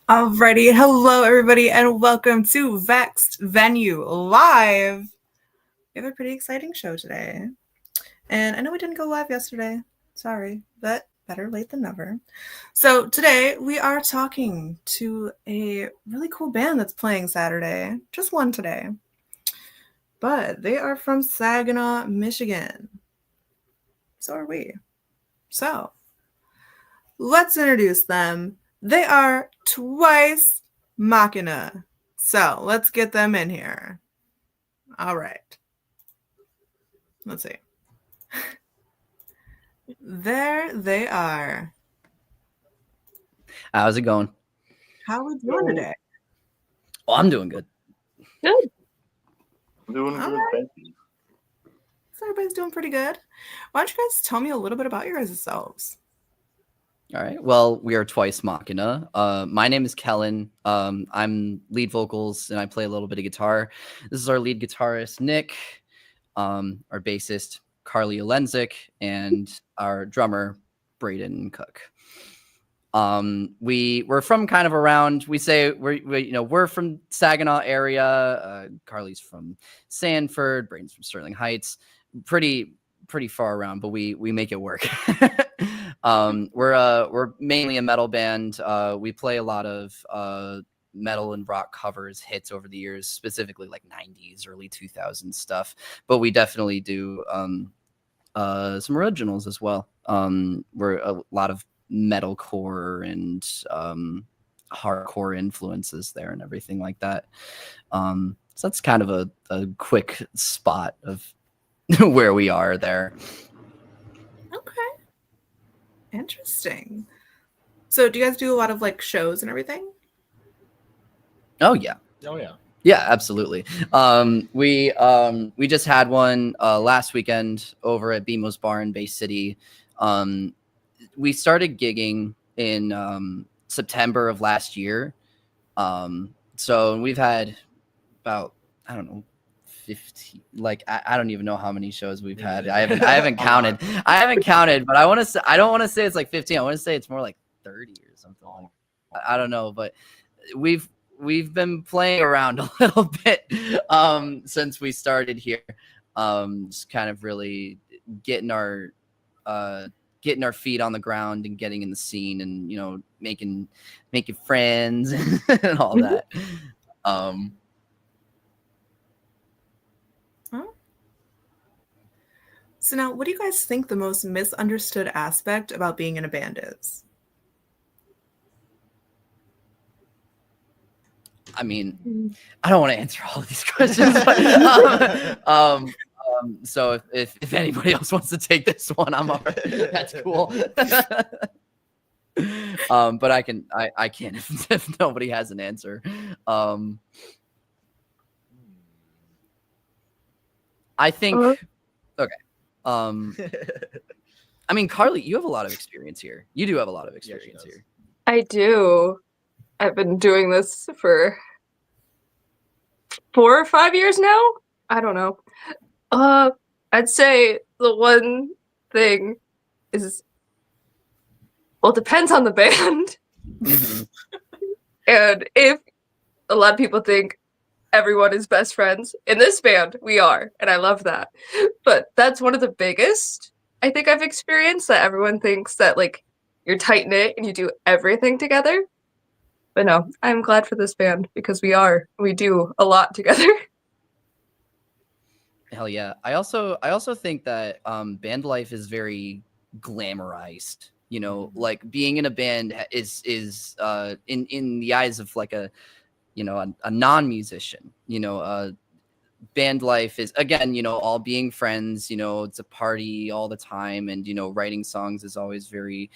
Alrighty, hello everybody, and welcome to Vexed Venue Live. We have a pretty exciting show today, and I know we didn't go live yesterday. Sorry, but better late than never. So today we are talking to a really cool band that's playing Saturday. Just one today, but they are from Saginaw, Michigan. So are we. So let's introduce them. They are Twice Machina. So let's get them in here. All right. Let's see. There they are. How's it going? How are we doing today? Oh, I'm doing good. Good. I'm doing good, right. thank you. So everybody's doing pretty good. Why don't you guys tell me a little bit about your guys' selves? All right. Well, we are Twice Machina. My name is Kellen. I'm lead vocals and I play a little bit of guitar. This is our lead guitarist, Nick, our bassist, Carly Olenzik, and our drummer, Braden Cook. We're from kind of around, we say we're from Saginaw area. Carly's from Sanford, Braden's from Sterling Heights. Pretty far around, but we make it work. We're mainly a metal band. We play a lot of metal and rock covers, hits over the years, specifically like 90s, early 2000s stuff. But we definitely do some originals as well. We're a lot of metalcore and hardcore influences there and everything like that. So that's kind of a quick spot of where we are there. Okay. Interesting. So do you guys do a lot of like shows and everything? Oh yeah. Oh yeah. Yeah, absolutely. We just had one last weekend over at BMO's Bar in Bay City. We started gigging in September of last year. So we've had about, I don't know, 15, like I don't even know how many shows we've had. I haven't counted. I haven't counted, but I don't want to say it's like 15. I want to say it's more like 30 or something. I don't know, but we've been playing around a little bit since we started here. Just kind of really getting our feet on the ground and getting in the scene and making friends and all that. So now, what do you guys think the most misunderstood aspect about being in a band is? I mean, I don't want to answer all of these questions, but so if anybody else wants to take this one, I'm all right. That's cool. But I can if nobody has an answer. I think okay. I mean, Carly, you have a lot of experience here. You do have a lot of experience here. I do. I've been doing this for 4 or 5 years now. I don't know. I'd say the one thing is, well, it depends on the band. And if a lot of people think everyone is best friends, in this band, we are, and I love that. But that's one of the biggest I think I've experienced, that everyone thinks that like you're tight-knit and you do everything together. But no, I'm glad for this band because we do a lot together. Hell yeah. I also think that band life is very glamorized. Like being in a band is in the eyes of like a non-musician, band life is, again, all being friends, it's a party all the time. And, writing songs is always very,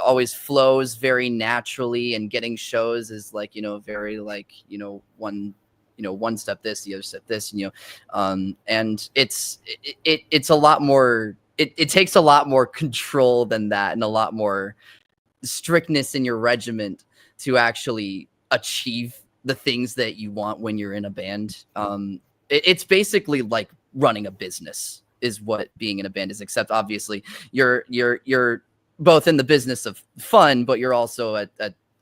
always flows very naturally, and getting shows is like, very like, one step this, the other step this, and it's a lot more, it takes a lot more control than that, and a lot more strictness in your regiment to actually achieve the things that you want when you're in a band. It's basically like running a business is what being in a band is, except obviously you're both in the business of fun, but you're also at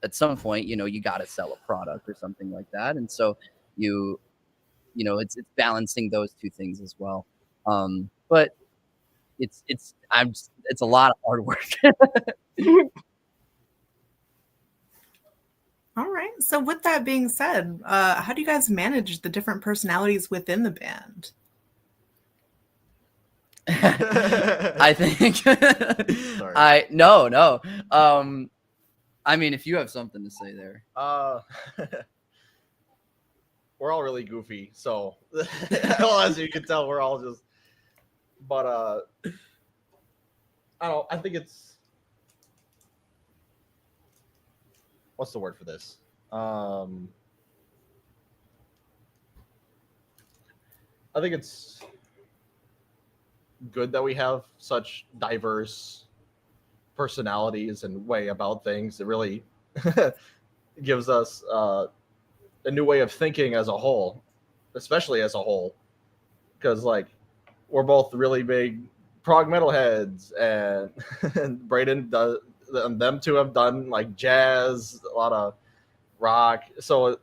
at some point, you got to sell a product or something like that. And so it's balancing those two things as well. But it's a lot of hard work. All right. So with that being said, how do you guys manage the different personalities within the band? I think Sorry. no. I mean, if you have something to say there. We're all really goofy, so well, as you can tell, we're all just. But I don't. I think it's. What's the word for this? I think it's good that we have such diverse personalities and way about things. It really gives us a new way of thinking as a whole, especially as a whole, because like we're both really big prog metal heads, and Braden does. Them two have done like jazz, a lot of rock. So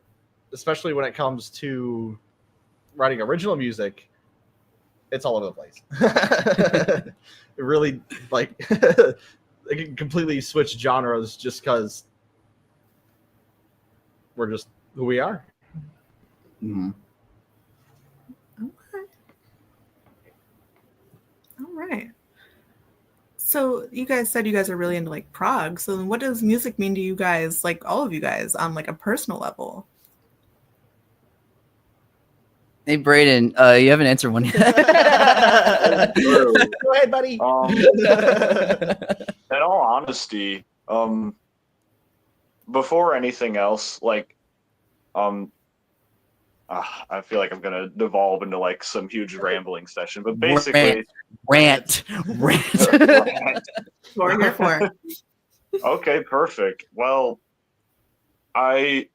especially when it comes to writing original music, it's all over the place. It really like it can completely switch genres just because we're just who we are. Mm-hmm. Okay. All right. So you guys said you guys are really into like prog. So then what does music mean to you guys, like all of you guys, on like a personal level? Hey, Braden, you haven't answered one yet. Go ahead, buddy. In all honesty, before anything else, like, I feel like I'm gonna devolve into like some huge rambling session, but basically, rant. We're here for. Okay, perfect. Well, I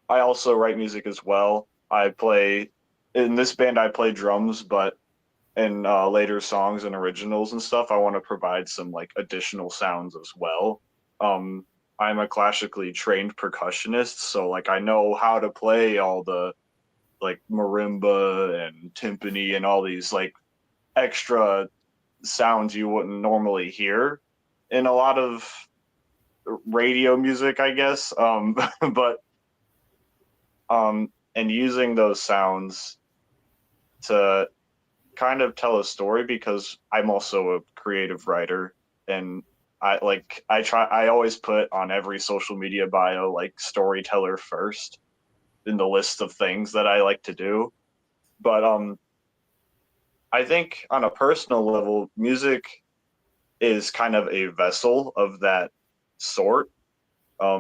also write music as well. I play in this band. I play drums, but in later songs and originals and stuff, I want to provide some like additional sounds as well. I'm a classically trained percussionist, so like I know how to play all the like marimba and timpani and all these like extra sounds you wouldn't normally hear in a lot of radio music, I guess. But and using those sounds to kind of tell a story, because I'm also a creative writer, and I always put on every social media bio like storyteller first in the list of things that I like to do. But I think on a personal level, music is kind of a vessel of that sort. I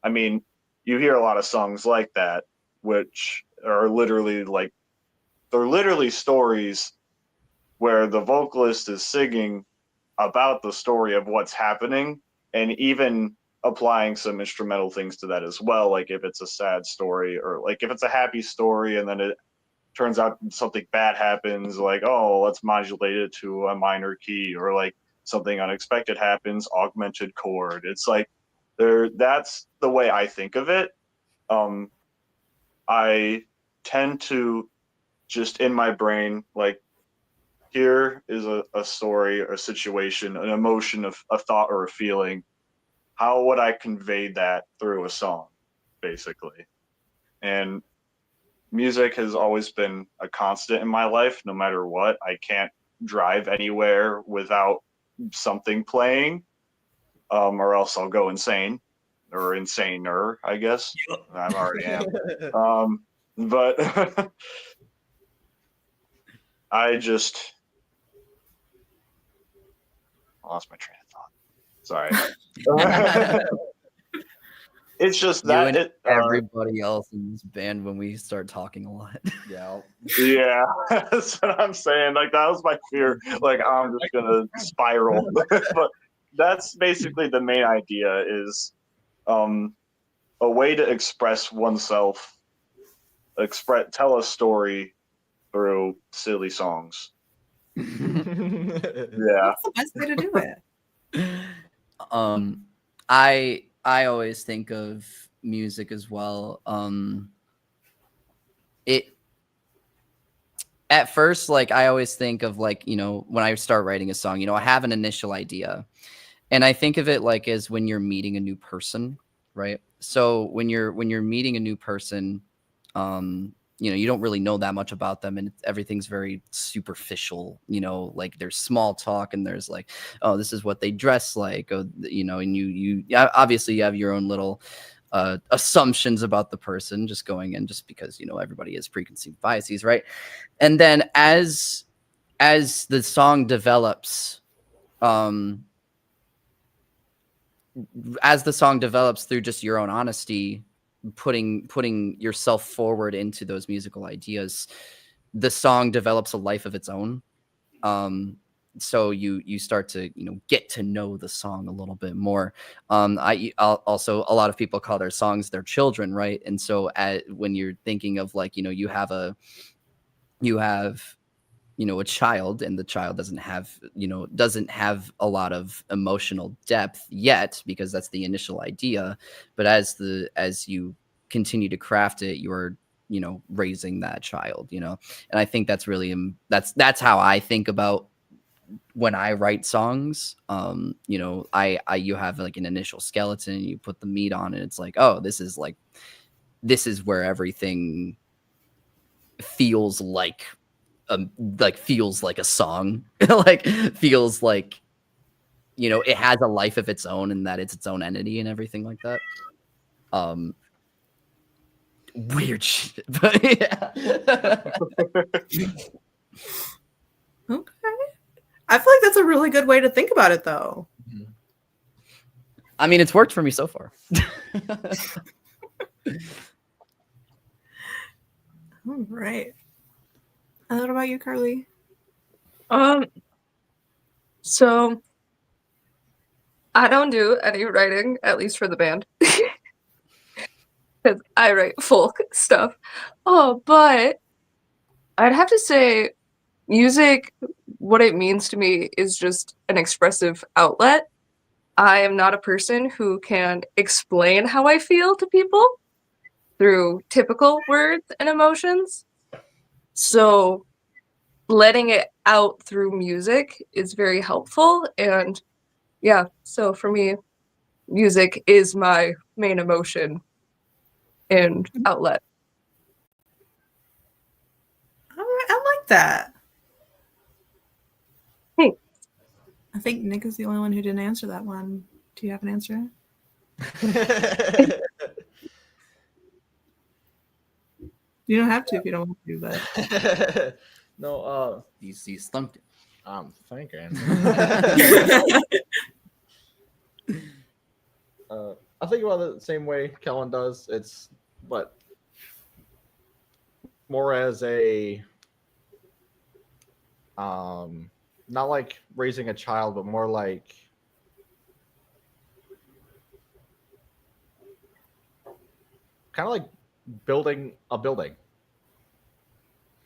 mean, you hear a lot of songs like that, which are literally like they're literally stories where the vocalist is singing about the story of what's happening, and even applying some instrumental things to that as well. Like if it's a sad story, or like if it's a happy story and then it turns out something bad happens, like, oh, let's modulate it to a minor key, or like something unexpected happens, augmented chord. It's like that's the way I think of it. I tend to just in my brain, like, here is a story, a situation, an emotion, a thought, or a feeling. How would I convey that through a song, basically? And music has always been a constant in my life, no matter what. I can't drive anywhere without something playing, or else I'll go insane, or insaner, I guess. I already am. But I just lost my train of thought. Sorry. It's just You that and everybody else in this band when we start talking a lot. Yeah. that's what I'm saying. Like that was my fear. Like I'm just gonna spiral. But that's basically the main idea, is a way to express oneself, tell a story through silly songs. Yeah. That's the best way to do it. I I always think of music as well. It at first, like I always think of like, when I start writing a song, I have an initial idea. And I think of it like as when you're meeting a new person, right? So when you're meeting a new person, you don't really know that much about them, and everything's very superficial. Like there's small talk, and there's like, oh, this is what they dress like, and you obviously you have your own little assumptions about the person just going in, just because everybody has preconceived biases, right? And then as the song develops, through just your own honesty, putting yourself forward into those musical ideas, the song develops a life of its own. So you start to get to know the song a little bit more. I'll also, a lot of people call their songs their children, right? And so when you're thinking of like you have a child, and the child doesn't have a lot of emotional depth yet, because that's the initial idea. But as you continue to craft it, you're raising that child, and I think that's really that's how I think about when I write songs. You have like an initial skeleton, you put the meat on, and it's like, oh, this is where everything feels like a song. Like feels like it has a life of its own, and that it's its own entity and everything like that. Weird shit, but yeah. Okay. I feel like that's a really good way to think about it, though. I mean, it's worked for me so far. All right. And what about you, Carly? So I don't do any writing, at least for the band, because I write folk stuff. Oh, but I'd have to say music, what it means to me is just an expressive outlet. I am not a person who can explain how I feel to people through typical words and emotions. So letting it out through music is very helpful. And yeah, so for me, music is my main emotion and outlet. All right, I like that. Thanks. I think Nick is the only one who didn't answer that one. Do you have an answer? You don't have to if you don't want to, but No, DC stumped it. I'm thinking. I think about it the same way Kellen does. It's but more as a not like raising a child, but more like kind of like building a building.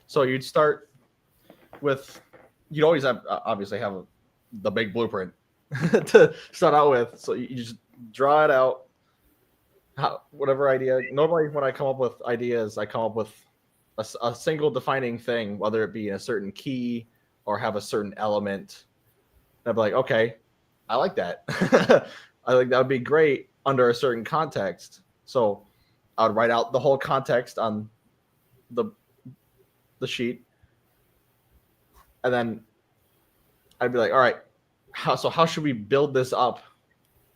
So you'd start with, you'd always have obviously have the big blueprint to start out with. So you just draw it out. Whatever idea. Normally, when I come up with ideas, I come up with a single defining thing, whether it be in a certain key or have a certain element. And I'd be like, okay, I like that. I think that would be great under a certain context. So I would write out the whole context on the sheet, and then I'd be like, all right, how should we build this up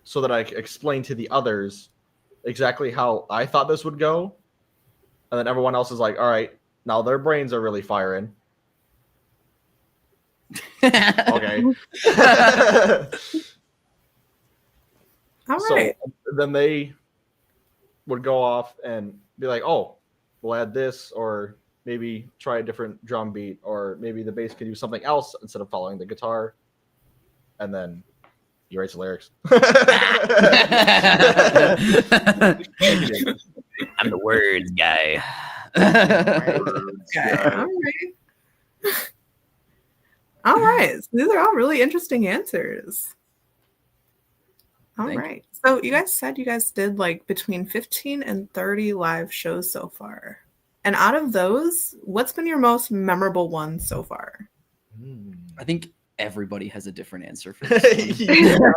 so that I can explain to the others exactly how I thought this would go? And then everyone else is like, all right, now their brains are really firing. Okay. all So right. then they would go off and be like, oh, we'll add this, or maybe try a different drum beat, or maybe the bass could do something else instead of following the guitar. And then he writes the lyrics. I'm the words guy. Okay. All right. So these are all really interesting answers. All Thank you. right. So you guys said you guys did like between 15 and 30 live shows so far. And out of those, what's been your most memorable one so far? I think everybody has a different answer for this one.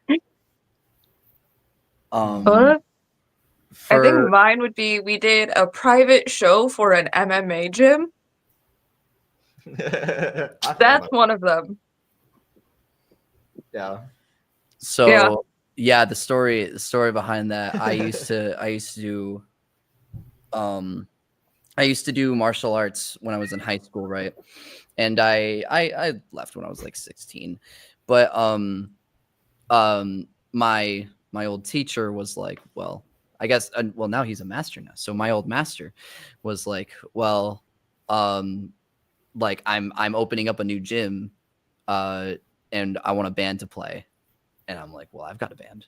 I think For mine would be we did a private show for an MMA gym. That's one of them. Yeah. so yeah, the story behind that, I used to do I used to do martial arts when I was in high school, right? And I left when I was like 16. But my old teacher was like, well, I guess well, now he's a master now. So my old master was like, well, like I'm opening up a new gym, and I want a band to play. And I'm like, well, I've got a band.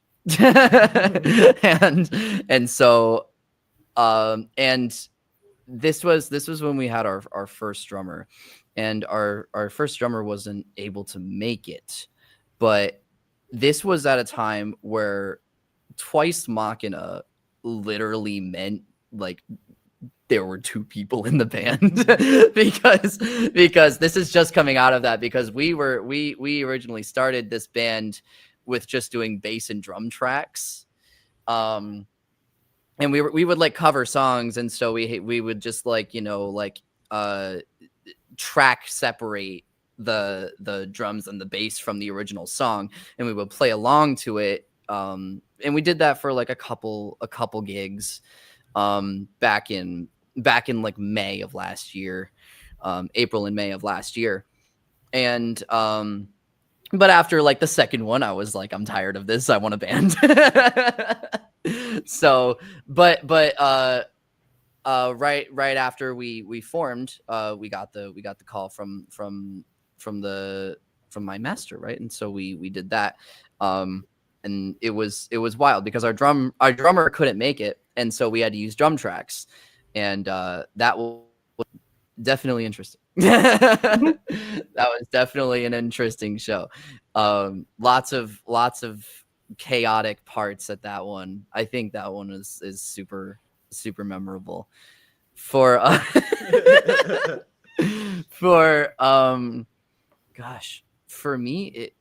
and so and this was when we had our first drummer, and our first drummer wasn't able to make it. But this was at a time where twice Machina literally meant like there were two people in the band because this is just coming out of that, because we originally started this band with just doing bass and drum tracks. And we would like cover songs, and so we would just like, you know, like track separate the drums and the bass from the original song, and we would play along to it. And we did that for like a couple gigs back in like May of last year, April and May of last year. And but after like the second one, I was like, I'm tired of this. I want a band. So, but right after we formed, we got the call from my master, right? And so we did that. And it was wild because our drummer couldn't make it, and so we had to use drum tracks, and that was definitely interesting. That was definitely an interesting show. Lots of chaotic parts at that one. I think that one is super memorable. For for gosh, for me it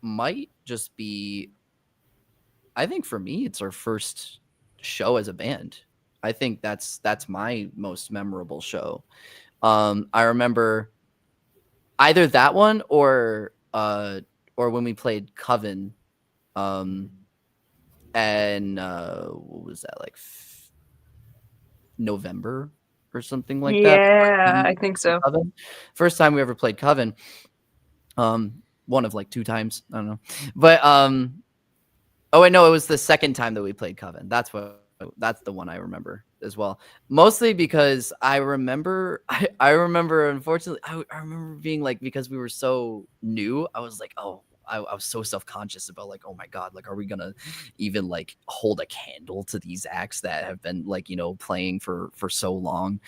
might just be, I think for me it's our first show as a band. I think that's my most memorable show. I remember either that one or when we played Coven, and what was that, like November or something like that. Yeah, I think so. Coven. First time we ever played Coven. One of like two times, I don't know. But oh wait, no, it was the second time that we played Coven. That's the one I remember as well. Mostly because I remember unfortunately I remember being like, because we were so new, I was like, oh, I was so self-conscious about like, oh my god, like, are we gonna even like hold a candle to these acts that have been like, you know, playing for so long?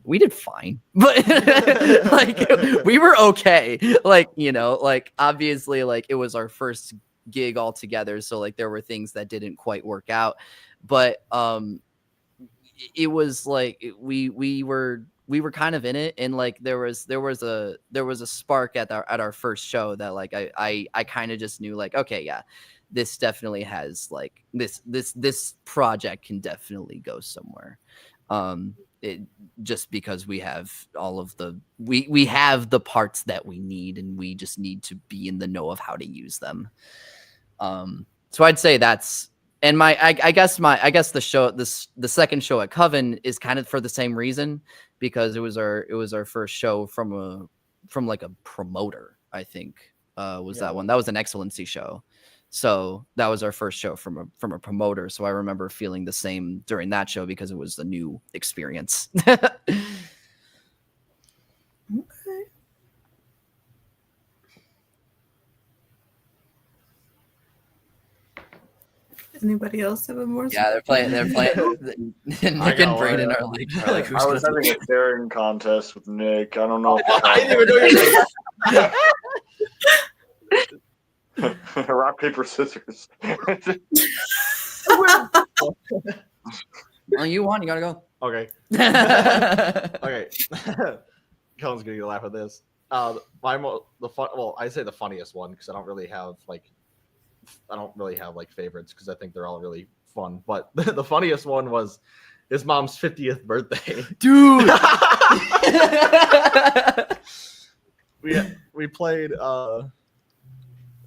We did fine, but like we were okay. Like, you know, like obviously like it was our first gig all together, so like there were things that didn't quite work out, but it was like we were kind of in it, and like there was a spark at our first show that like I kind of just knew like, okay, yeah, this definitely has like this project can definitely go somewhere. It, just because we have all of the we have the parts that we need, and we just need to be in the know of how to use them. So I'd say that's, and I guess the second show at Coven is kind of for the same reason, because it was our first show from like a promoter, I think. That one. That was an Excellency show. So that was our first show from a promoter. So I remember feeling the same during that show because it was a new experience. Okay. Anybody else have a more? Yeah, they're playing. They're playing. Nick and Brayden are like who's I was gonna having a staring contest with Nick. I don't know. I didn't even know you were Rock, paper, scissors. Oh, you won. You gotta go. Okay. Okay. Kellen's gonna laugh at this. Well, I say the funniest one because I don't really have like favorites because I think they're all really fun. But the funniest one was his mom's 50th birthday. Dude. we played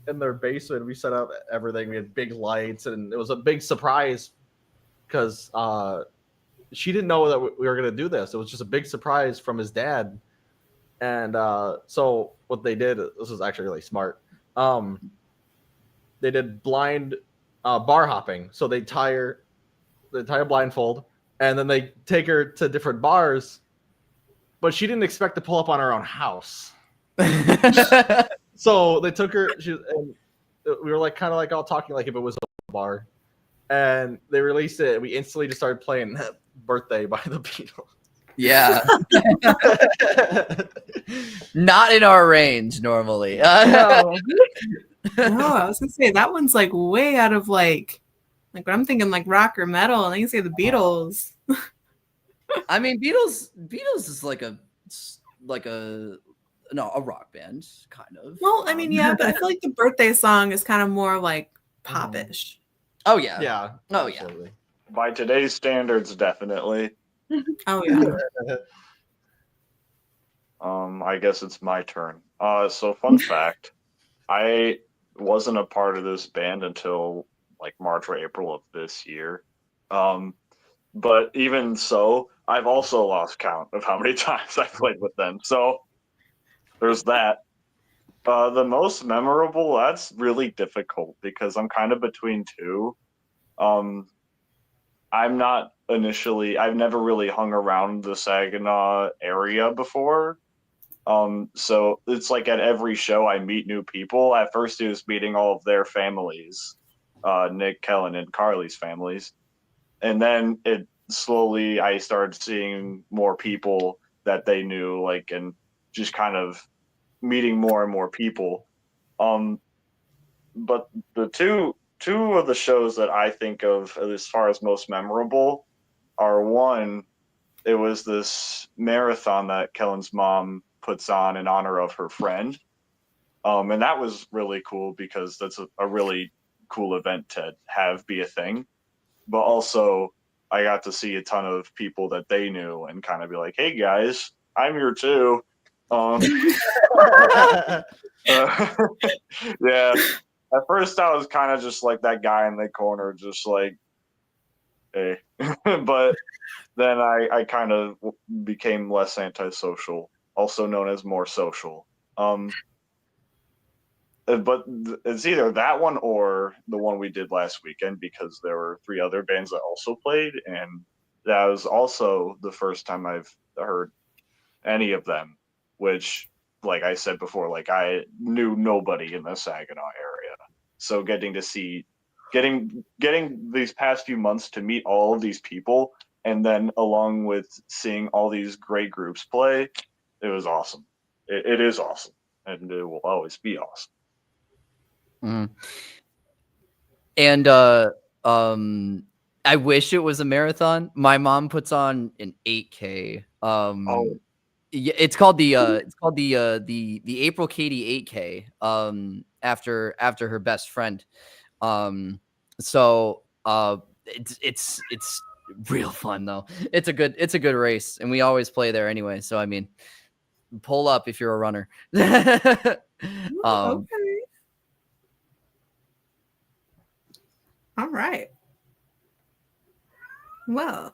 in their basement. We set up everything. We had big lights, and it was a big surprise because she didn't know that we were going to do this. It was just a big surprise from his dad. And so what they did, this was actually really smart. They did blind bar hopping. So they tie a blindfold, and then they take her to different bars. But she didn't expect to pull up on her own house. So they took her. And we were like kind of like all talking like if it was a bar, and they released it. And we instantly just started playing "Birthday" by the Beatles. Yeah. Not in our range normally. No. No, I was gonna say that one's like way out of like I'm thinking like rock or metal, and then you say the Beatles. I mean, Beatles is like a rock band kind of. Well, I mean, yeah, but I feel like the birthday song is kind of more like popish. Oh yeah. Yeah. Oh absolutely. By today's standards, definitely. Oh yeah. I guess it's my turn. So fun fact, I wasn't a part of this band until like March or April of this year. But even so, I've also lost count of how many times I played with them. So there's that. The most memorable, that's really difficult because I'm kind of between two. I've never really hung around the Saginaw area before. So it's like at every show I meet new people. At first it was meeting all of their families, Nick, Kellen, and Carly's families. And then it slowly I started seeing more people that they knew, like, and just kind of meeting more and more people. But the two of the shows that I think of as far as most memorable are one, it was this marathon that Kellen's mom puts on in honor of her friend. And that was really cool because that's a really cool event to have be a thing. But also, I got to see a ton of people that they knew and kind of be like, hey guys, I'm here too. Yeah. At first, I was kind of just like that guy in the corner, just like, hey. But then I kind of became less antisocial, also known as more social. But it's either that one or the one we did last weekend because there were 3 other bands that also played, and that was also the first time I've heard any of them, which, like I said before, like I knew nobody in the Saginaw area. So getting these past few months to meet all of these people, and then along with seeing all these great groups play, it was awesome. It is awesome, and it will always be awesome. Mm. And I wish it was a marathon. My mom puts on an 8K. Yeah, it's called the April Katie 8K. After her best friend. So it's real fun though. It's a good race, and we always play there anyway. So I mean, pull up if you're a runner. Okay. All right. Well,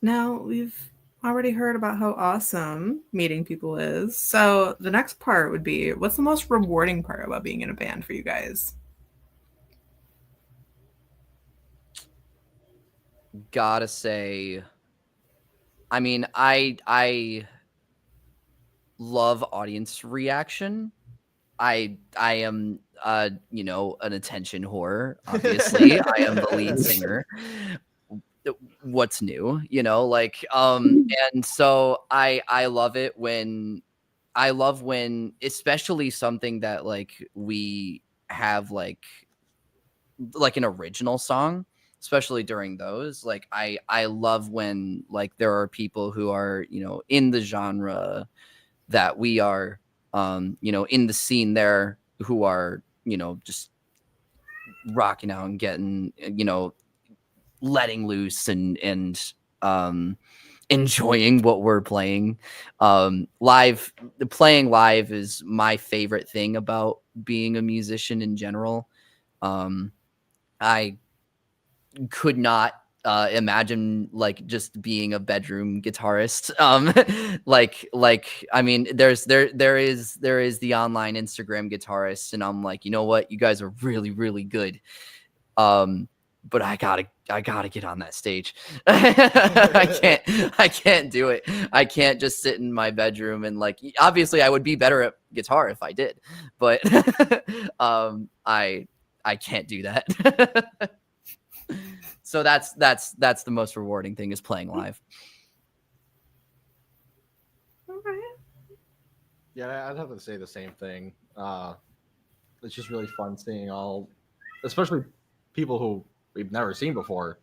now we've already heard about how awesome meeting people is. So the next part would be, what's the most rewarding part about being in a band for you guys? Gotta say, I mean, I love audience reaction. I am you know, an attention whore. Obviously, I am the lead singer. What's new, you know, like and so I love it when especially something that like we have like an original song, especially during those, like I love when like there are people who are, you know, in the genre that we are, you know, in the scene there, who are, you know, just rocking out and getting, you know, letting loose and enjoying what we're playing. Live, playing live is my favorite thing about being a musician in general. I could not imagine like just being a bedroom guitarist. Like I mean, there is the online Instagram guitarist, and I'm like, you know what, you guys are really, really good. But I gotta get on that stage. I can't do it. I can't just sit in my bedroom and like, obviously I would be better at guitar if I did, but I can't do that. So that's the most rewarding thing, is playing live. Okay. Yeah, I'd have to say the same thing. It's just really fun seeing all, especially people who we've never seen before,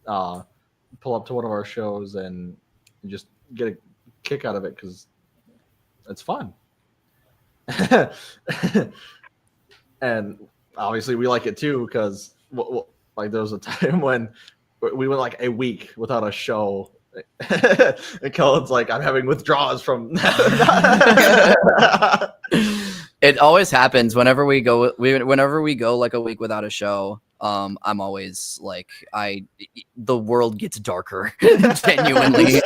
pull up to one of our shows and just get a kick out of it because it's fun. And obviously we like it too because like there was a time when we went like a week without a show. And Kellen's like, I'm having withdrawals from. It always happens whenever we go like a week without a show. I'm always like, the world gets darker. Genuinely.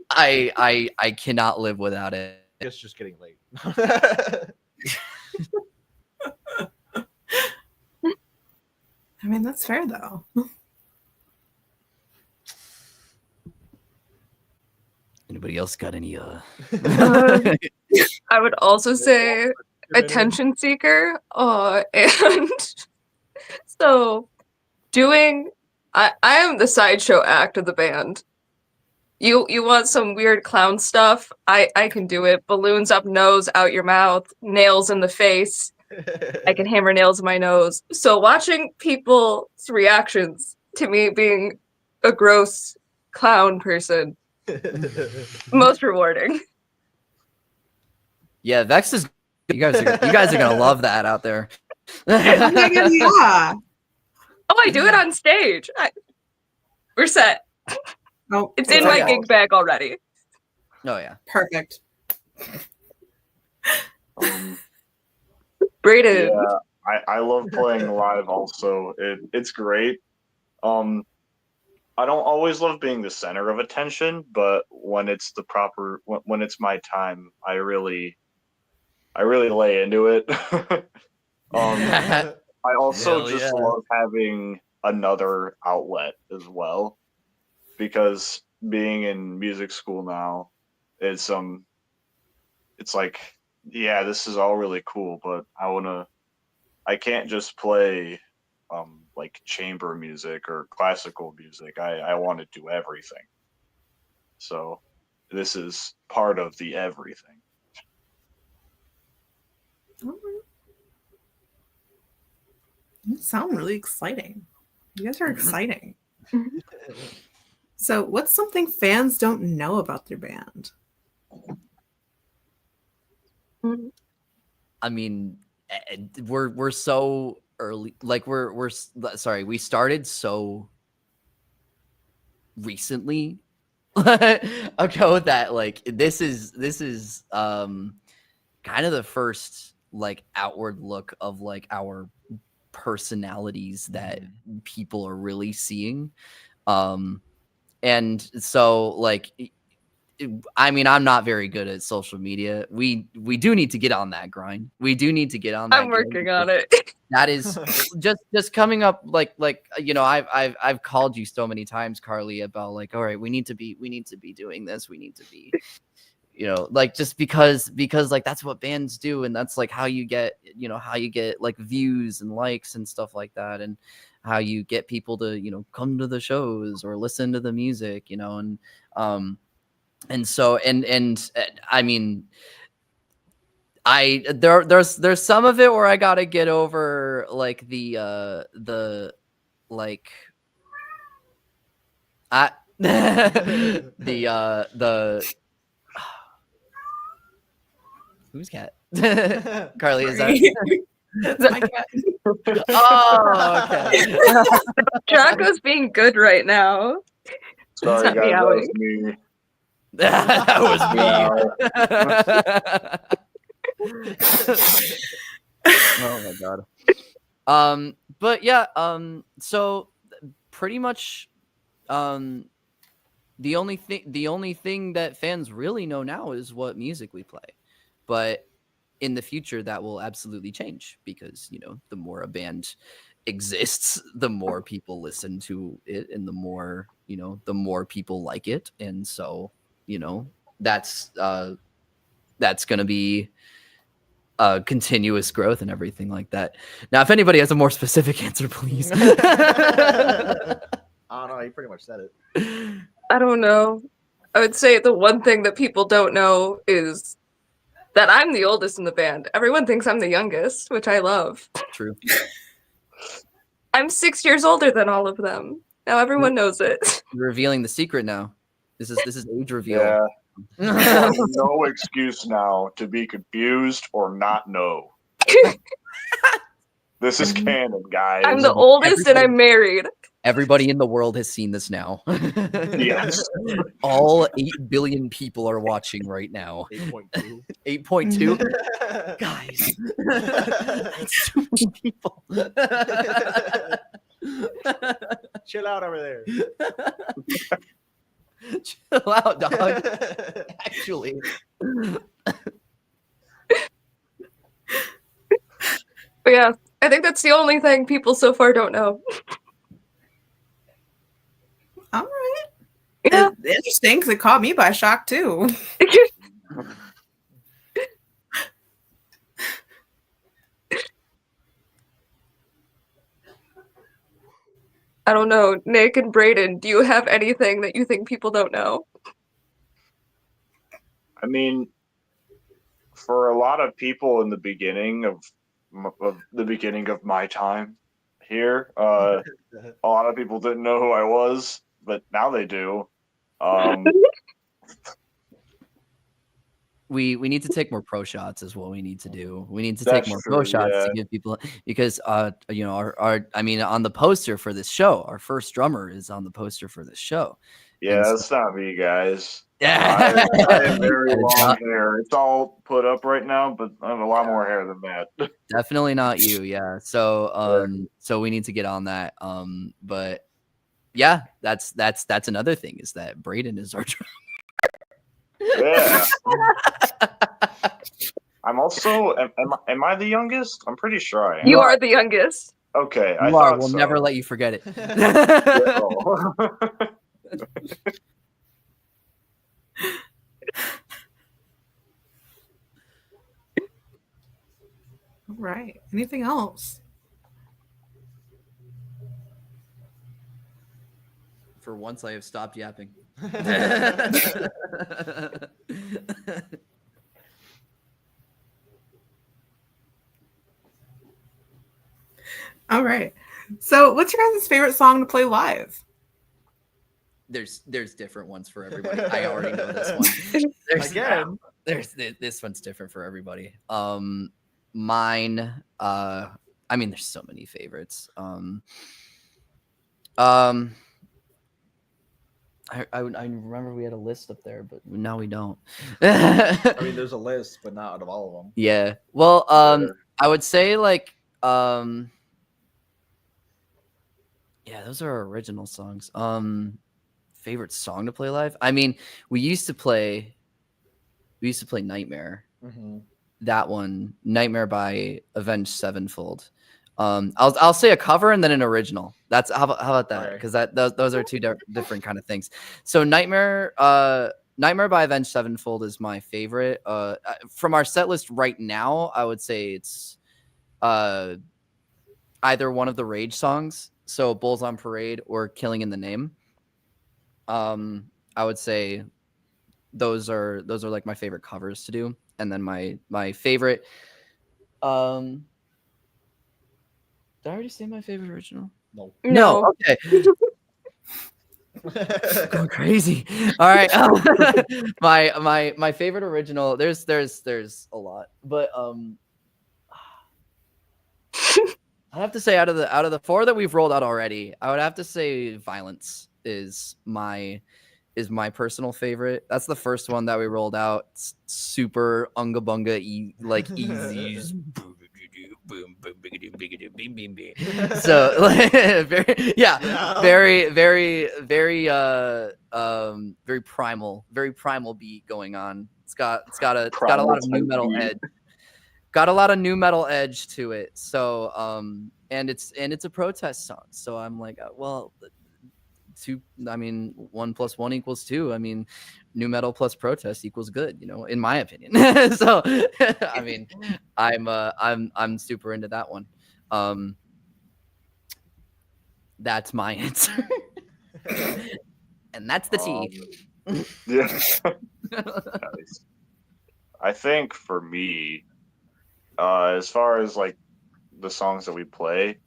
I cannot live without it. It's just getting late. I mean, that's fair though. Anybody else got any I would also say attention seeker. And so I am the sideshow act of the band. You want some weird clown stuff? I can do it. Balloons up nose, out your mouth, nails in the face. I can hammer nails in my nose. So watching people's reactions to me being a gross clown person, most rewarding. Yeah, Vexed is. You guys are gonna love that out there. Oh my God, yeah. Oh, I do it on stage. We're set. Oh, It's in my gig bag already. Oh yeah, perfect. Braden. Yeah, I love playing live also. It's great. I don't always love being the center of attention, but when it's the proper when it's my time, I really lay into it. I also just love having another outlet as well, because being in music school now, it's like, yeah, this is all really cool, but I can't just play like chamber music or classical music. I want to do everything. So this is part of the everything. You sound really exciting. You guys are exciting. So, what's something fans don't know about their band? I mean, we're so early. Like we're sorry, we started so recently ago that like this is kind of the first like outward look of like our personalities that people are really seeing. And so like, I mean, I'm not very good at social media. We do need to get on that grind. We do need to get on that. I'm working on it. That is just coming up like you know, I've called you so many times, Carly, about like, all right, we need to be doing this. We need to be you know, like just because like that's what bands do, and that's like how you get, you know, how you get like views and likes and stuff like that, and how you get people to, you know, come to the shows or listen to the music, you know. And so I mean, there's some of it where I gotta get over like the like I the who's cat? Carly, is that? That's my cat. Oh, okay. Draco's being good right now. Sorry, not guys, that was meowing. me. That was me. Oh my god. But yeah, so pretty much the only thing that fans really know now is what music we play. But in the future that will absolutely change, because, you know, the more a band exists, the more people listen to it, and the more, you know, the more people like it. And so, you know, that's going to be continuous growth and everything like that. Now, if anybody has a more specific answer, please. I don't know. You pretty much said it. I don't know. I would say the one thing that people don't know is that I'm the oldest in the band. Everyone thinks I'm the youngest, which I love. True. I'm 6 years older than all of them. Now everyone knows it. You're revealing the secret now. This is age reveal. Yeah. No excuse now to be confused or not know. This is canon, guys. I'm the oldest and I'm married. Everybody in the world has seen this now. Yes. All 8 billion people are watching right now. 8.2. 8.2? Guys. That's too many people. Chill out over there. Chill out, dog. Actually. But yeah, I think that's the only thing people so far don't know. All right. Yeah. It's interesting because it caught me by shock too. I don't know. Nick and Brayden, do you have anything that you think people don't know? I mean, for a lot of people in the beginning of my time here, a lot of people didn't know who I was, but now they do. We need to take more pro shots is what we need to do. We need to That's take more true, pro shots yeah. to give people, because you know, our I mean, on the poster for this show, our first drummer is on the poster for this show. Yeah, And so- that's not me, guys. Yeah. I have very It's long not- hair. It's all put up right now, but I have a lot more hair than that. Definitely not you, yeah. So so we need to get on that. But yeah, that's another thing, is that Brayden is our drummer. Yeah. I'm also. Am I the youngest? I'm pretty sure I am. You are the youngest. Okay, I You are. thought We'll so. never let you forget it. Oh. All right. Anything else? For once, I have stopped yapping. All right. So, what's your guys' favorite song to play live? There's different ones for everybody. I already know this one. Again. There's this one's different for everybody. Mine. I mean, there's so many favorites. I remember we had a list up there, but now we don't. I mean, there's a list, but not out of all of them. Yeah. Well, I would say like yeah, those are our original songs. Favorite song to play live? I mean, we used to play Nightmare. Mm-hmm. That one, Nightmare by Avenged Sevenfold. I'll say a cover and then an original. That's how about that? Okay. Because those are two different kind of things. So Nightmare Nightmare by Avenged Sevenfold is my favorite. From our set list right now, I would say it's either one of the Rage songs, so Bulls on Parade or Killing in the Name. I would say those are like my favorite covers to do. And then my favorite did I already say my favorite original? No. Okay. Going crazy. All right. My favorite original. There's a lot, but I'd have to say out of the 4 that we've rolled out already, I would have to say Violence is my personal favorite. That's the first one that we rolled out. It's super unga bunga easy. So very primal beat going on. It's got a lot of new metal edge. Got a lot of new metal edge to it. So and it's a protest song. So I'm like, well, 1 + 1 = 2. I mean, new metal plus protest equals good, in my opinion. So I mean, I'm super into that one. That's my answer. And that's the T. Yeah. Nice. I think for me, as far as like the songs that we play,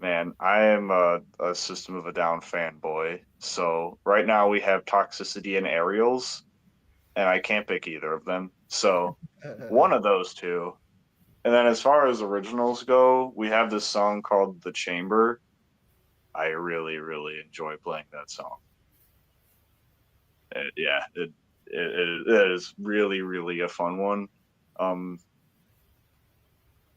man, I am a System of a Down fanboy. So right now we have Toxicity and Aerials, and I can't pick either of them. So one of those two. And then as far as originals go, we have this song called The Chamber. I really, really enjoy playing that song. It is really, really a fun one.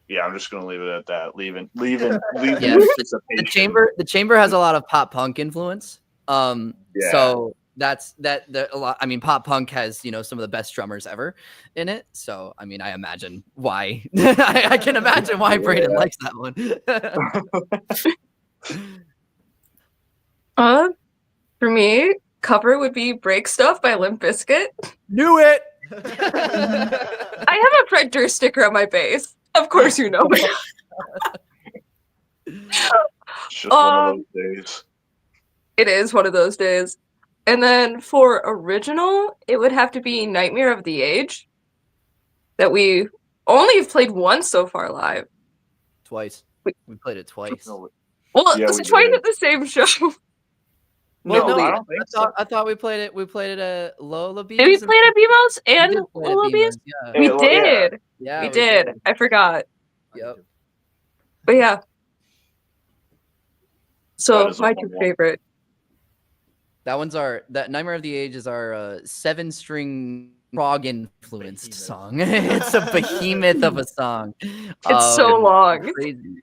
Yeah, I'm just gonna leave it at that. Leaving Yeah, the chamber has a lot of pop punk influence. So that's a lot. I mean, pop punk has some of the best drummers ever in it. So I mean, I imagine why I can imagine why Brayden likes that one. For me, cover would be Break Stuff by Limp Bizkit. Knew it. I have a Fred Durst sticker on my base. Of course you know me. Just one of those days. It is one of those days. And then for original, it would have to be Nightmare of the Age, that we only have played once so far live. Twice. We played it twice. Well, yeah, so twice at the same show. No, I don't think so. I thought we played it. We played it at Lola Bees. Did we play it at BMOS and Lola Bees? Yeah. We did. Yeah, we did. I forgot. Yep. But yeah. So my two favorite. That Nightmare of the Age is our 7-string prog influenced song. It's a behemoth of a song. It's so long. Crazy.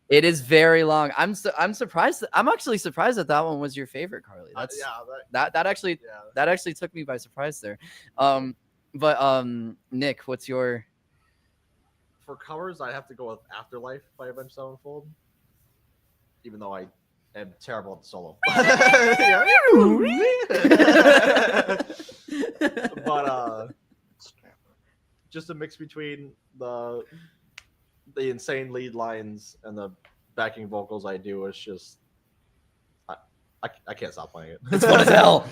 It is very long. I'm surprised. I'm actually surprised that one was your favorite, Carly. That actually took me by surprise there. But Nick, what's your? For covers, I have to go with Afterlife by Avenged Sevenfold, even though I am terrible at the solo. But just a mix between the insane lead lines and the backing vocals I do is just I can't stop playing it. It's fun as hell.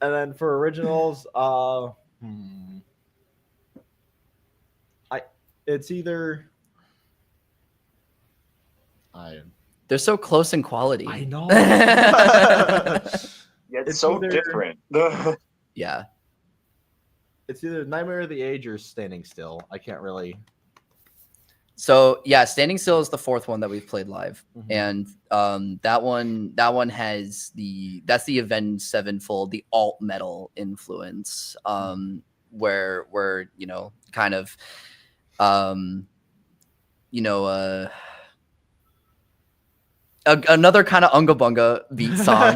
And then for originals, it's either they're so close in quality. I know. It's so different. Yeah. It's either Nightmare of the Age or Standing Still. I can't really. So yeah, Standing Still is the 4th one that we've played live, and that one has that's the Avenged Sevenfold, the alt metal influence, where kind of, another kind of unga bunga beat song,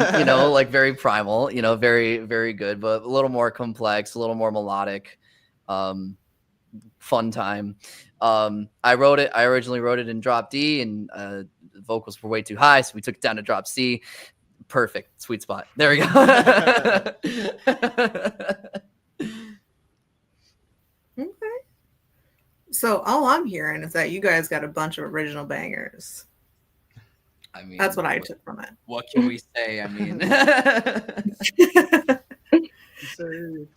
like very primal, very, very good, but a little more complex, a little more melodic, fun time. I originally wrote it in drop D, and the vocals were way too high, so we took it down to drop C. Perfect, sweet spot. There we go. Okay. So all I'm hearing is that you guys got a bunch of original bangers. I mean, That's what I took from what can we say? I mean, it.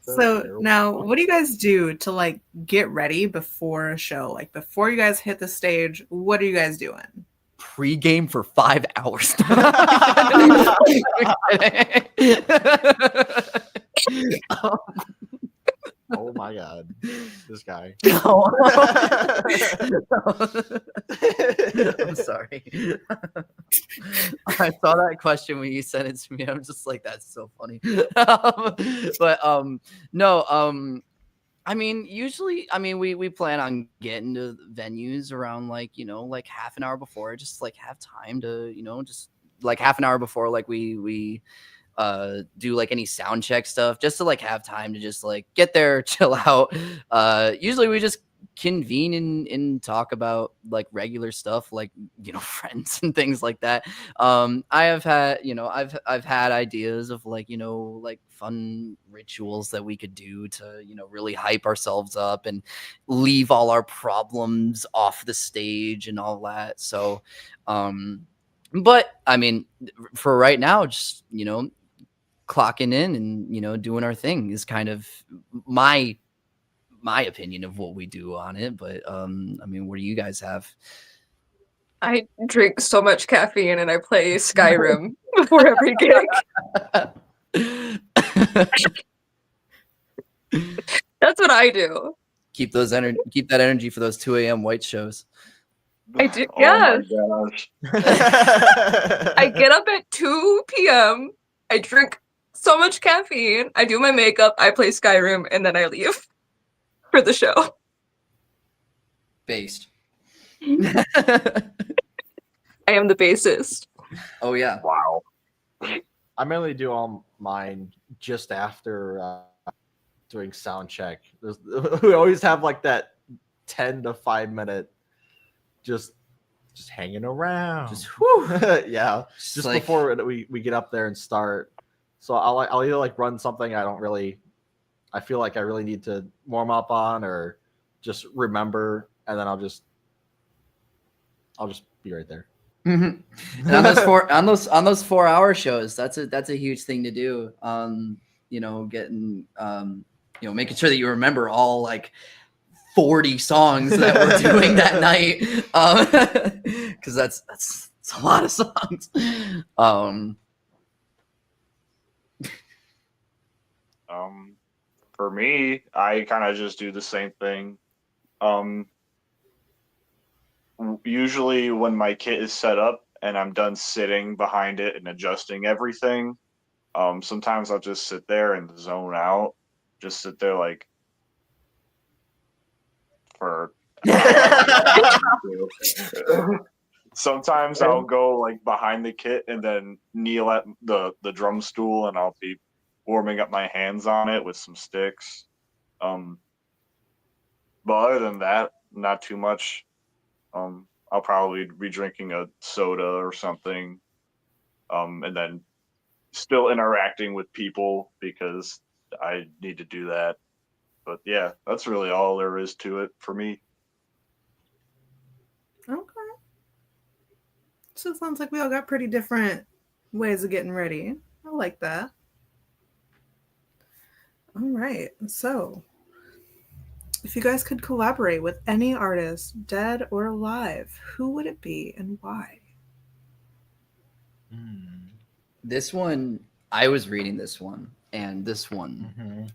So now, what do you guys do to like get ready before a show? Like before you guys hit the stage, what are you guys doing? pre-game for 5 hours. Oh my god, this guy. I'm sorry. I saw that question when you sent it to me. I'm just like, that's so funny. No. I mean, usually, we plan on getting to venues around like, like half an hour before, just like have time to, just like half an hour before, like we do like any sound check stuff, just to like have time to just like get there, chill out. Usually we just convene and talk about like regular stuff, like friends and things like that. I have had I've had ideas of like like fun rituals that we could do to really hype ourselves up and leave all our problems off the stage and all that. So but I mean, for right now, just clocking in and doing our thing is kind of my opinion of what we do on it. But I mean, what do you guys have? I drink so much caffeine and I play Skyrim before every gig. That's what I do. Keep that energy for those 2 a.m. white shows. I do. Oh Yes. my gosh. I get up at 2 p.m. I drink so much caffeine. I do my makeup. I play Skyrim, and then I leave for the show. Based. I am the bassist. Oh yeah. Wow. I mainly do all mine just after doing sound check. We always have like that 10 to 5 minute just hanging around. Just whew. Yeah. Just like, before we get up there and start. So I'll either like run something I feel like I really need to warm up on, or just remember, and then I'll just be right there. Mm-hmm. And on those 4 hour shows, that's a huge thing to do. Getting making sure that you remember all like 40 songs that we're doing that night, because that's a lot of songs. For me, I kind of just do the same thing. Usually when my kit is set up and I'm done sitting behind it and adjusting everything, sometimes I'll just sit there and zone out. Just sit there like for sometimes I'll go like behind the kit and then kneel at the drum stool and I'll be warming up my hands on it with some sticks. But other than that, not too much. I'll probably be drinking a soda or something, and then still interacting with people because I need to do that. But yeah, that's really all there is to it for me. Okay. So it sounds like we all got pretty different ways of getting ready. I like that. All right. So if you guys could collaborate with any artist, dead or alive, who would it be and why? This one, I was reading this one, and this one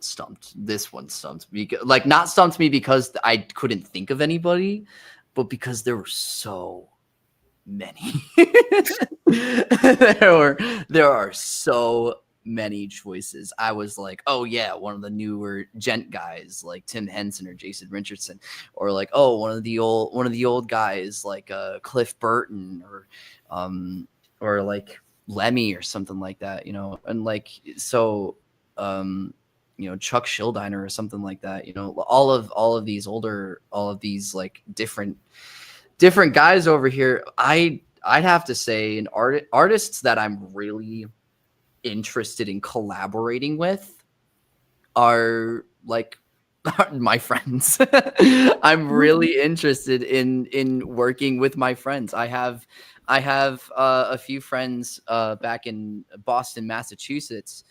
stumped. This one stumped me. Like, not stumped me because I couldn't think of anybody, but because there were so many. there are so many choices. I was like, oh yeah, one of the newer gent guys like Tim Henson or Jason Richardson, or like, oh, one of the old guys like Cliff Burton, or like Lemmy or something like that, and like, so Chuck Schildiner or something like that, all of these like different different guys over here. I'd have to say artists that I'm really interested in collaborating with are like my friends. I'm really interested in working with my friends. I have a few friends back in Boston, Massachusetts,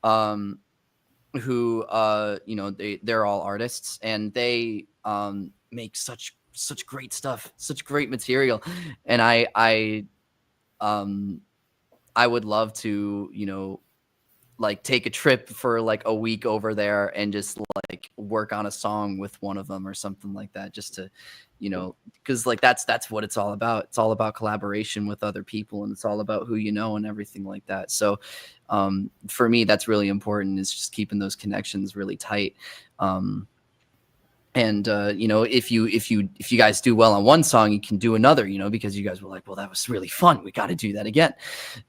who you know, they're all artists, and they make such great stuff, such great material, and um I would love to, you know, like take a trip for like a week over there and just like work on a song with one of them or something like that, just to, you know, because like that's what it's all about. It's all about collaboration with other people, and it's all about who you know and everything like that. So for me, that's really important, is just keeping those connections really tight. And you know, if you guys do well on one song, you can do another, you know, because you guys were like, well, that was really fun, we got to do that again.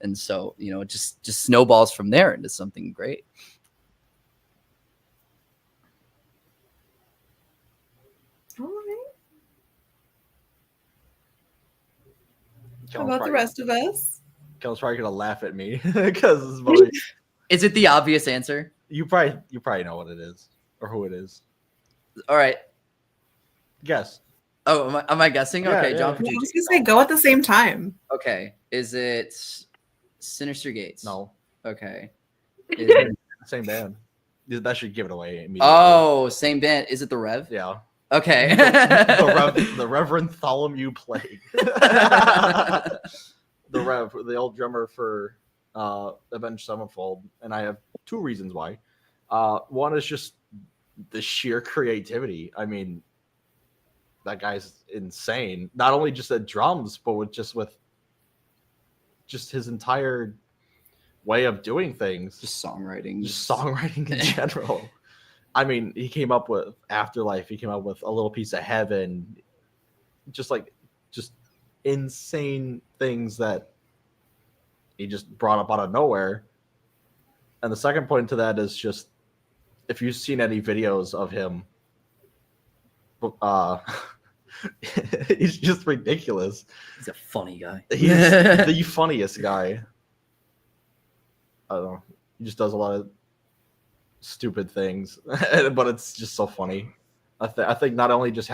And so, you know, it just snowballs from there into something great. All right. How Kellen's about the probably- rest of us? Kellen's probably gonna laugh at me because it's probably, Is it the obvious answer? you probably know what it is or who it is. All right. Guess. Oh, am I guessing? Yeah, Okay, yeah. John I was Petrucci. gonna say go at the same time. Okay, is it Sinister Gates? No, Okay. Is it... same band. That should give it away immediately. Oh, same band. Is it the Rev? Yeah. Okay. the Reverend Tholomew Plague. The Rev, the old drummer for Avenged Sevenfold, and I have two reasons why. One is just the sheer creativity. I mean, that guy's insane. Not only just at drums, but with just his entire way of doing things. Just songwriting. Just songwriting in general. I mean, he came up with Afterlife. He came up with A Little Piece of Heaven. Just insane things that he just brought up out of nowhere. And the second point to that is just, if you've seen any videos of him, he's just ridiculous. He's a funny guy. He's the funniest guy. I don't know. He just does a lot of stupid things, but it's just so funny. I think not only just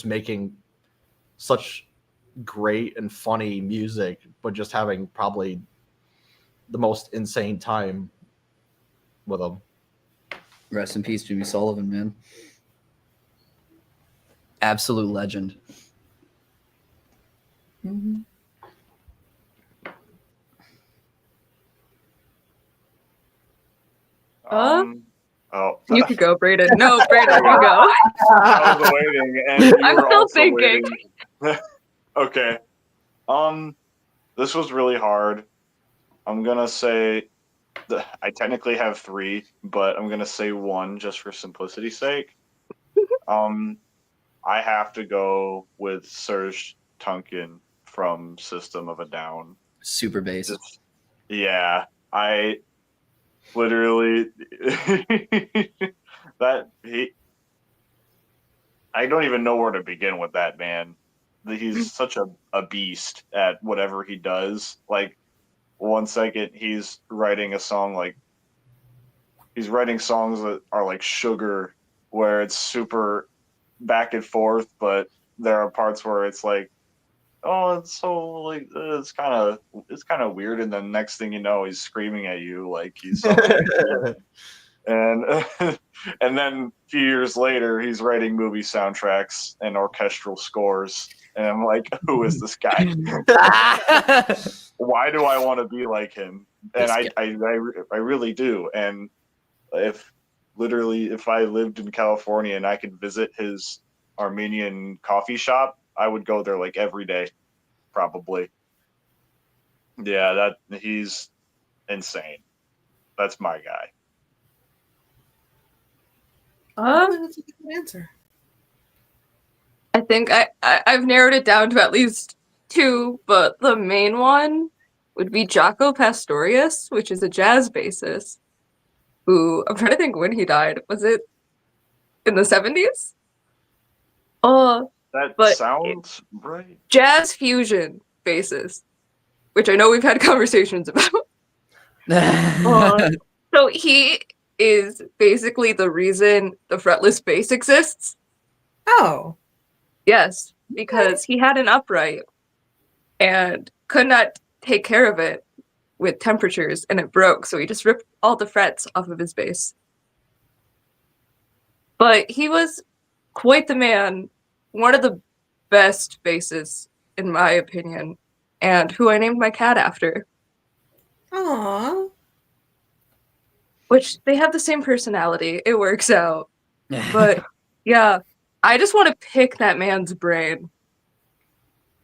making such great and funny music, but just having probably the most insane time with him. Rest in peace, Jimmy Sullivan, man. Absolute legend. Mm-hmm. Oh, You could go, Brayden. No, Brayden, you go. I was waiting, and you I'm were still also thinking. waiting. Okay. This was really hard. I'm gonna say I technically have three, but I'm gonna say one just for simplicity's sake. I have to go with Serge Tankian from System of a Down. Super bass. Yeah, I literally I don't even know where to begin with that man. He's such a beast at whatever he does. Like, one second he's writing a song, like he's writing songs that are like Sugar, where it's super back and forth, but there are parts where it's like, oh, it's so like it's kind of weird, and then next thing you know, he's screaming at you like he's and and then a few years later, he's writing movie soundtracks and orchestral scores, and I'm like, who is this guy? Why do I want to be like him? And I really do. And if I lived in California and I could visit his Armenian coffee shop, I would go there like every day, probably. Yeah, he's insane. That's my guy. That's a good answer. I think I've narrowed it down to at least two, but the main one would be Jaco Pastorius, which is a jazz bassist, who, I'm trying to think when he died. Was it in the 70s? That But sounds right. jazz fusion bassist, which I know we've had conversations about. So he is basically the reason the fretless bass exists. Oh. Yes, because he had an upright and could not take care of it with temperatures, and it broke, so he just ripped all the frets off of his bass. But he was quite the man, one of the best bassists, in my opinion, and who I named my cat after. Aww. Which, they have the same personality. It works out. But, yeah, I just want to pick that man's brain.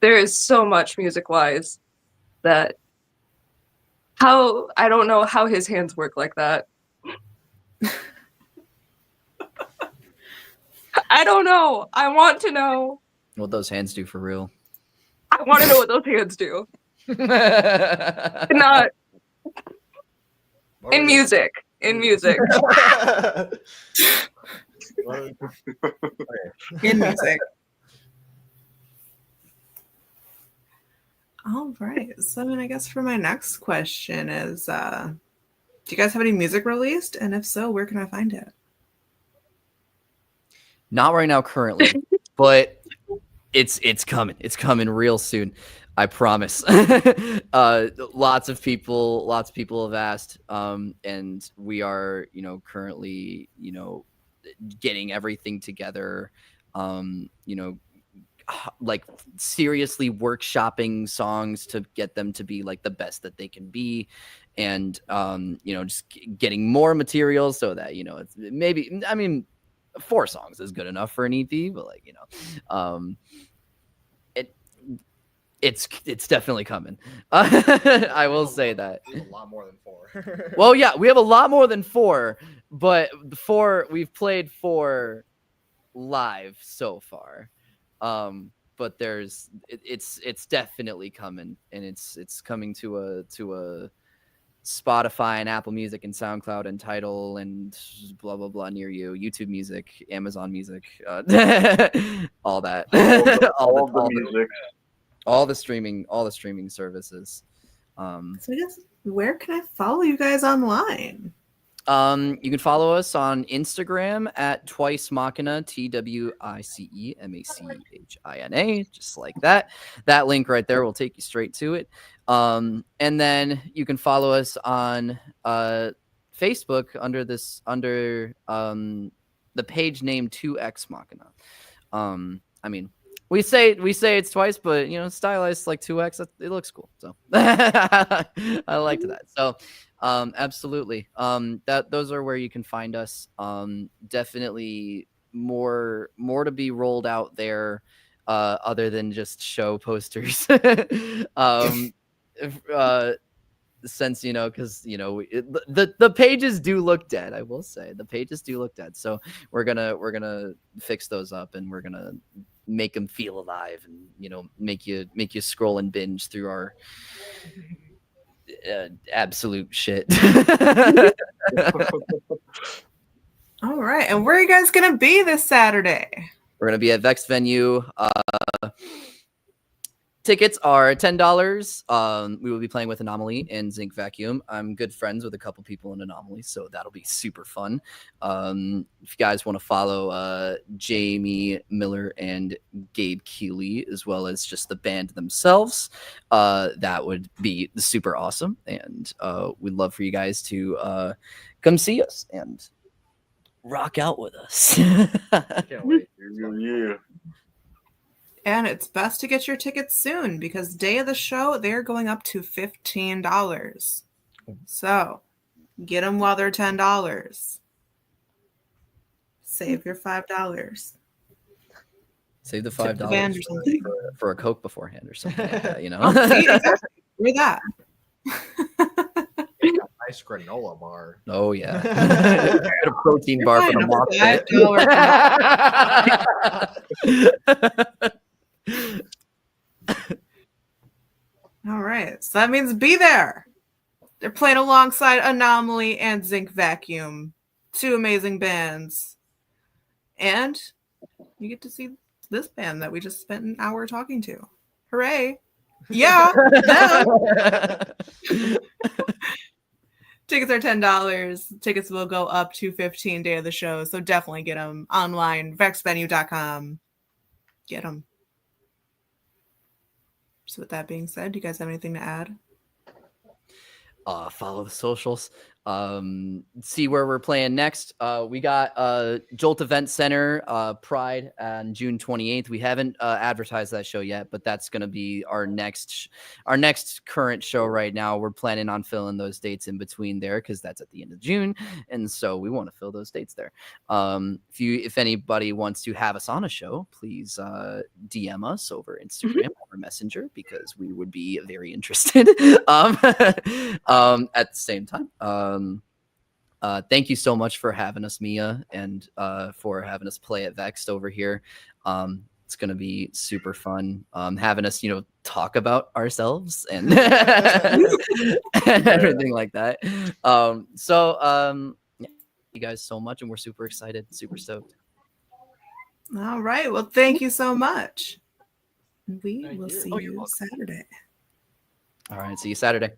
There is so much music-wise that I don't know how his hands work like that. I don't know. I want to know. What those hands do for real. I want to know what those hands do. Not in music. In music. In music. All right. So, I mean, I guess for my next question is, do you guys have any music released? And if so, where can I find it? Not right now, currently, but it's coming. It's coming real soon. I promise. Lots of people have asked, and we are, currently, getting everything together. Like seriously workshopping songs to get them to be like the best that they can be, and just getting more material so that it's maybe, I mean, 4 songs is good enough for an EP, but like it's definitely coming. I will say that. A lot more than 4. Well, yeah, we have a lot more than 4, but the 4 we've played 4 live so far. But it's definitely coming, and it's coming to a Spotify and Apple Music and SoundCloud and Tidal and blah blah blah near you, YouTube Music, Amazon Music, all that, all the streaming services. So I guess, where can I follow you guys online? You can follow us on Instagram at Twice Machina, TWICEMACHINA, just like that. That link right there will take you straight to it. And then you can follow us on Facebook under the page name 2X Machina. I mean, we say it's twice, but stylized like 2X. It looks cool, so I liked that. So absolutely, those are where you can find us. Definitely more to be rolled out there, other than just show posters. Since because the pages do look dead. I will say the pages do look dead, so we're gonna fix those up, and we're gonna make them feel alive, and make you scroll and binge through our absolute shit. All right, and where are you guys gonna be this Saturday? We're gonna be at Vexed venue. Tickets are $10. We will be playing with Anomaly and Zinc Vacuum. I'm good friends with a couple people in Anomaly, so that'll be super fun. If you guys want to follow Jamie Miller and Gabe Keeley, as well as just the band themselves, that would be super awesome. And we'd love for you guys to come see us and rock out with us. Can't wait. Yeah. And it's best to get your tickets soon, because day of the show, they're going up to $15. So get them while they're $10. Save your $5. Save the Tip the band or $5 something. for a Coke beforehand or something like that, Oh, see, exactly. We're that. Nice granola bar. Oh yeah. Get a protein bar for the mock. All right. So that means be there. They're playing alongside Anomaly and Zinc Vacuum. 2 amazing bands. And you get to see this band that we just spent an hour talking to. Hooray! Yeah, them. Tickets are $10. Tickets will go up to $15 day of the show, so definitely get them online. vexedvenue.com. Get them. So with that being said, do you guys have anything to add? Follow the socials. See where we're playing next. We got Jolt Event Center Pride on June 28th. We haven't advertised that show yet, but that's going to be our next current show right now. We're planning on filling those dates in between there because that's at the end of June, and so we want to fill those dates there. If anybody wants to have us on a show, please DM us over Instagram or Messenger because we would be very interested. At the same time, thank you so much for having us, Mia, and for having us play at Vexed over here. It's going to be super fun having us, talk about ourselves and, and everything like that. Yeah, thank you guys so much, and we're super excited, super stoked. All right. Well, thank you so much. We will see you welcome. Saturday. All right. See you Saturday.